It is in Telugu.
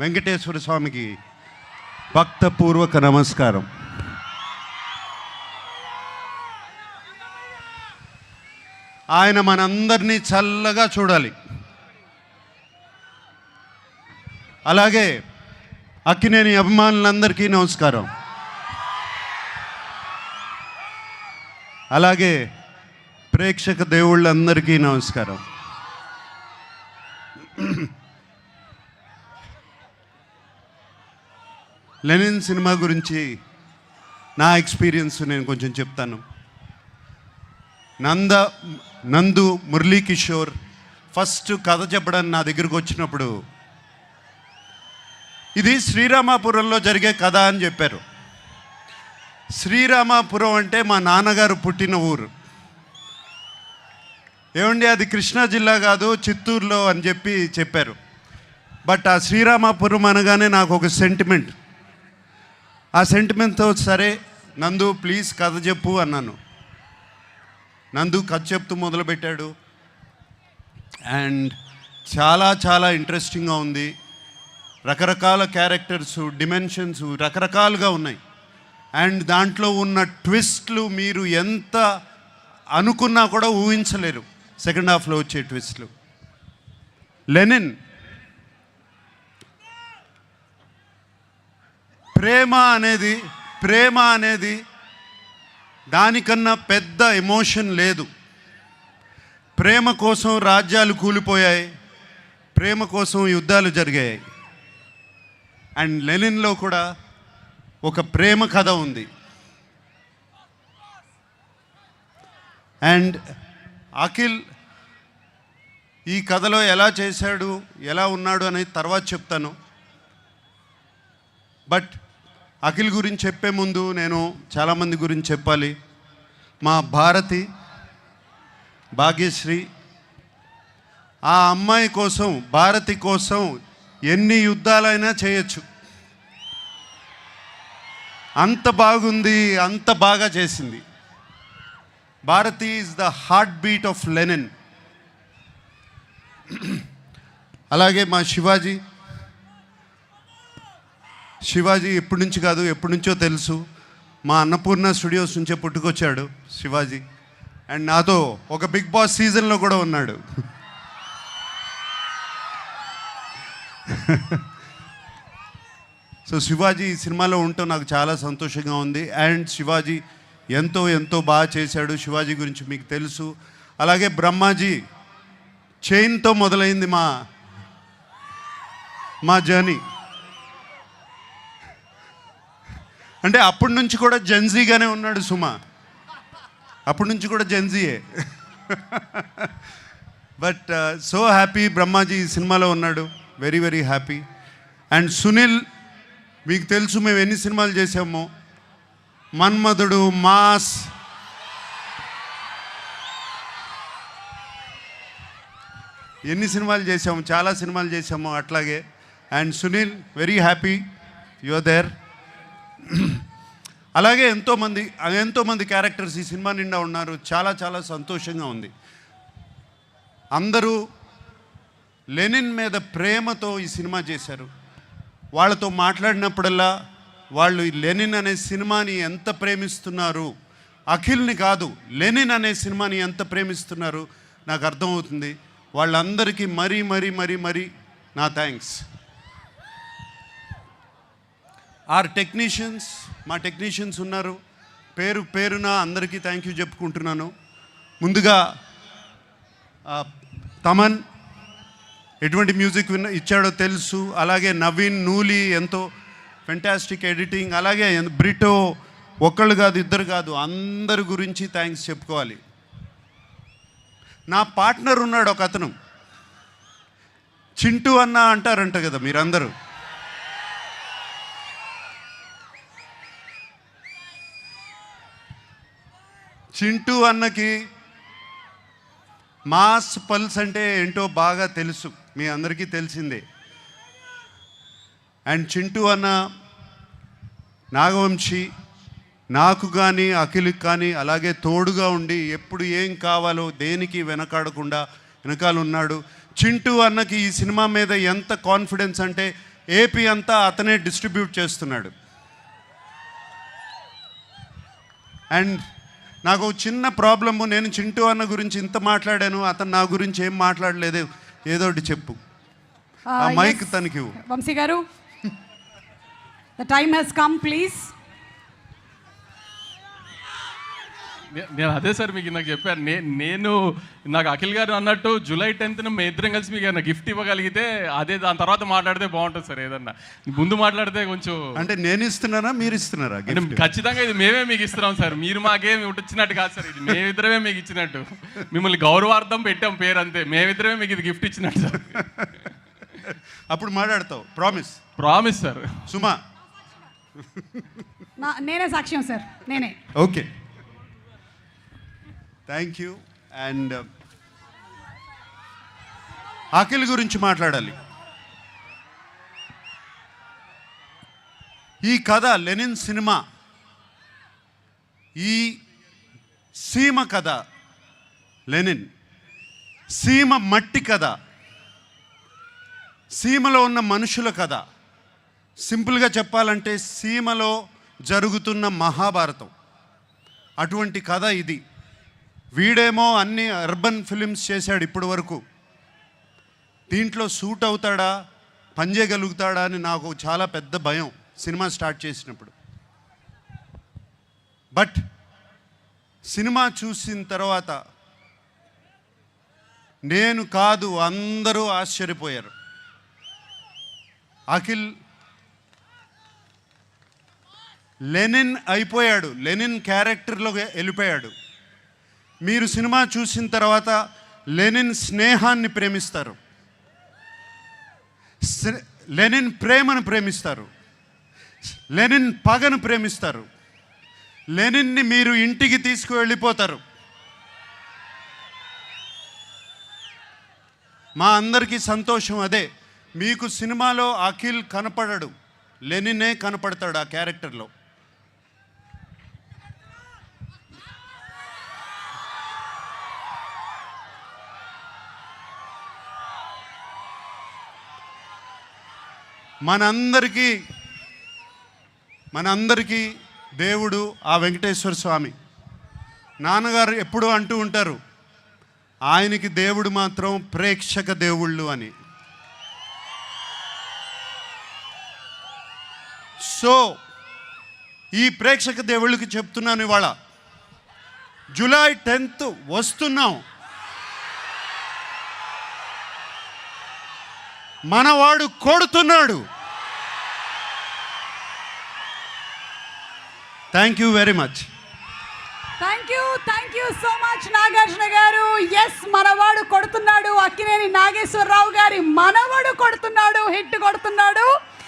వెంకటేశ్వర స్వామికి భక్తపూర్వక నమస్కారం. ఆయన మనందరినీ చల్లగా చూడాలి. అలాగే అక్కినేని అభిమానులందరికీ నమస్కారం. అలాగే ప్రేక్షక దేవుళ్ళందరికీ నమస్కారం. లెనిన్ సినిమా గురించి నా ఎక్స్పీరియన్స్ నేను కొంచెం చెప్తాను. నందు మురళీ కిషోర్ ఫస్ట్ కథ చెప్పడానికి నా దగ్గరకు వచ్చినప్పుడు ఇది శ్రీరామాపురంలో జరిగే కథ అని చెప్పారు. శ్రీరామాపురం అంటే మా నాన్నగారు పుట్టిన ఊరు. ఏమండి అది కృష్ణా జిల్లా కాదు, చిత్తూరులో అని చెప్పారు. బట్ ఆ శ్రీరామాపురం అనగానే నాకు ఒక సెంటిమెంట్. ఆ సెంటిమెంట్తో సరే నందు ప్లీజ్ కథ చెప్పు అన్నాను. నందు కథ చెప్తూ మొదలుపెట్టాడు. అండ్ చాలా చాలా ఇంట్రెస్టింగ్గా ఉంది. రకరకాల క్యారెక్టర్స్, డిమెన్షన్స్ రకరకాలుగా ఉన్నాయి. అండ్ దాంట్లో ఉన్న ట్విస్ట్లు మీరు ఎంత అనుకున్నా కూడా ఊహించలేరు. సెకండ్ హాఫ్లో వచ్చే ట్విస్ట్లు. లెనిన్ ప్రేమ అనేది దానికన్నా పెద్ద ఎమోషన్ లేదు. ప్రేమ కోసం రాజ్యాలు కూలిపోయాయి, ప్రేమ కోసం యుద్ధాలు జరిగాయి. అండ్ లెనిన్లో కూడా ఒక ప్రేమ కథ ఉంది. అండ్ అఖిల్ ఈ కథలో ఎలా చేశాడు, ఎలా ఉన్నాడు అనేది తర్వాత చెప్తాను. బట్ అఖిల్ గురించి చెప్పే ముందు నేను చాలామంది గురించి చెప్పాలి. మా భాగ్యశ్రీ, ఆ అమ్మాయి కోసం, భారతి కోసం ఎన్ని యుద్ధాలైనా చేయొచ్చు. అంత బాగుంది, అంత బాగా చేసింది. Bharathi is the heartbeat of Lenin. అలాగే మా శివాజీ ఎప్పటి నుంచి కాదు, ఎప్పటి నుంచో తెలుసు. మా అన్నపూర్ణ స్టూడియోస్ నుంచే పుట్టుకొచ్చాడు శివాజీ. అండ్ నాతో ఒక బిగ్ బాస్ సీజన్లో కూడా ఉన్నాడు. సో శివాజీ ఈ సినిమాలో ఉంటూ నాకు చాలా సంతోషంగా ఉంది. అండ్ శివాజీ ఎంతో ఎంతో బాగా చేశాడు. శివాజీ గురించి మీకు తెలుసు. అలాగే బ్రహ్మాజీ చైన్తో మొదలైంది మా జర్నీ. అంటే అప్పటి నుంచి కూడా జెన్జీగానే ఉన్నాడు సుమా, అప్పటి నుంచి కూడా జెన్జీయే. బట్ సో హ్యాపీ బ్రహ్మాజీ ఈ సినిమాలో ఉన్నాడు. Very very happy. And Sunil మీకు తెలుసు మేము ఎన్ని సినిమాలు చేసామో. మన్మధుడు, మాస్, ఎన్ని సినిమాలు చేసాము, చాలా సినిమాలు చేసాము అట్లాగే. And Sunil very happy you are there. అలాగే ఎంతోమంది క్యారెక్టర్స్ ఈ సినిమా నిండా ఉన్నారు. చాలా చాలా సంతోషంగా ఉంది. అందరూ లెనిన్ మీద ప్రేమతో ఈ సినిమా చేశారు. వాళ్ళతో మాట్లాడినప్పుడల్లా వాళ్ళు లెనిన్ అనే సినిమాని ఎంత ప్రేమిస్తున్నారు, అఖిల్ని కాదు లెనిన్ అనే సినిమాని ఎంత ప్రేమిస్తున్నారు నాకు అర్థమవుతుంది. వాళ్ళందరికీ మరీ మరీ మరీ మరీ నా థ్యాంక్స్. మా టెక్నీషియన్స్ ఉన్నారు. పేరున అందరికీ థ్యాంక్ యూ చెప్పుకుంటున్నాను. ముందుగా తమన్ ఎటువంటి మ్యూజిక్ ఇచ్చాడో తెలుసు. అలాగే నవీన్, నూలి ఎంతో ఫెంటాస్టిక్ ఎడిటింగ్. అలాగే బ్రిటో ఒక్కళ్ళు కాదు, ఇద్దరు కాదు, అందరి గురించి థ్యాంక్స్ చెప్పుకోవాలి. నా పార్ట్నర్ ఉన్నాడు ఒక అతను, చింటూ అన్న అంటారంట కదా మీరందరూ. చింటూ అన్నకి మాస్ పల్స్ అంటే ఏంటో బాగా తెలుసు, మీ అందరికీ తెలిసిందే. అండ్ చింటూ అన్న నాగవంశీ నాకు కానీ అఖిల్కి కానీ అలాగే తోడుగా ఉండి ఎప్పుడు ఏం కావాలో దేనికి వెనకాడకుండా వెనకాల ఉన్నాడు. చింటూ అన్నకి ఈ సినిమా మీద ఎంత కాన్ఫిడెన్స్ అంటే ఏపీ అంతా అతనే డిస్ట్రిబ్యూట్ చేస్తున్నాడు. అండ్ నాకు ఒక చిన్న ప్రాబ్లము, నేను చింటూ అన్న గురించి ఇంత మాట్లాడాను, అతను నా గురించి ఏం మాట్లాడలేదు, ఏదో ఒకటి చెప్పు. ఆ మైక్ తనకి వంశీ గారు, the time has come please. నేను అదే సార్ మీకు నాకు చెప్పాను, నేను నాకు అఖిల్ గారు అన్నట్టు జూలై 10th మేము ఇద్దరం కలిసి మీకు ఏదైనా గిఫ్ట్ ఇవ్వగలిగితే అదే, దాని తర్వాత మాట్లాడితే బాగుంటుంది సార్. ఏదన్నా ముందు మాట్లాడితే కొంచెం అంటే నేను ఇస్తున్నానా మీరు ఇస్తున్నారా? ఖచ్చితంగా ఇది మేమే మీకు ఇస్తున్నాం సార్, మీరు మాకేమి ఇచ్చినట్టు కాదు సార్, ఇది మేమిద్దరమే మీకు ఇచ్చినట్టు, మిమ్మల్ని గౌరవార్థం పెట్టాం పేరు అంతే, మేమిద్దరమే మీకు ఇది గిఫ్ట్ ఇచ్చినట్టు సార్. అప్పుడు మాట్లాడతావు, ప్రామిస్? Promise sir. సుమా నేనే సాక్ష్యం సార్, నేనే. Okay, thank you. And Akhil గురించి మాట్లాడాలి. ఈ కథ లెనిన్ సినిమా, ఈ సీమ కథ, లెనిన్ సీమ మట్టి కథ, సీమలో ఉన్న మనుషుల కథ. సింపుల్గా చెప్పాలంటే సీమలో జరుగుతున్న మహాభారతం, అటువంటి కథ ఇది. వీడేమో అన్ని అర్బన్ ఫిలిమ్స్ చేశాడు ఇప్పటి వరకు, దీంట్లో సూట్ అవుతాడా, పనిచేయగలుగుతాడా అని నాకు చాలా పెద్ద భయం సినిమా స్టార్ట్ చేసినప్పుడు. బట్ సినిమా చూసిన తర్వాత నేను కాదు అందరూ ఆశ్చర్యపోయారు. అఖిల్ లెనిన్ అయిపోయాడు, లెనిన్ క్యారెక్టర్లో వెళ్ళిపోయాడు. మీరు సినిమా చూసిన తర్వాత లెనిన్ స్నేహాన్ని ప్రేమిస్తారు, లెనిన్ ప్రేమను ప్రేమిస్తారు, లెనిన్ పగను ప్రేమిస్తారు, లెనిన్ని మీరు ఇంటికి తీసుకువెళ్ళిపోతారు. మా అందరికీ సంతోషం అదే. మీకు సినిమాలో అఖిల్ కనపడడు, లెనినే కనపడతాడు ఆ క్యారెక్టర్లో. మనందరికీ దేవుడు ఆ వెంకటేశ్వర స్వామి. నాన్నగారు ఎప్పుడూ అంటూ ఉంటారు, ఆయనకి దేవుడు మాత్రం ప్రేక్షక దేవుళ్ళు అని. సో ఈ ప్రేక్షక దేవుళ్ళకి చెప్తున్నాను, ఇవాళ జూలై 10th వస్తున్నాం, మనవాడు కొడుతున్నాడు. Thank you very much. Thank you so much Nagarjuna గారు. ఎస్, మనవాడు కొడుతున్నాడు. అక్కినేని నాగేశ్వరరావు గారి మనవడు కొడుతున్నాడు, హిట్ కొడుతున్నాడు.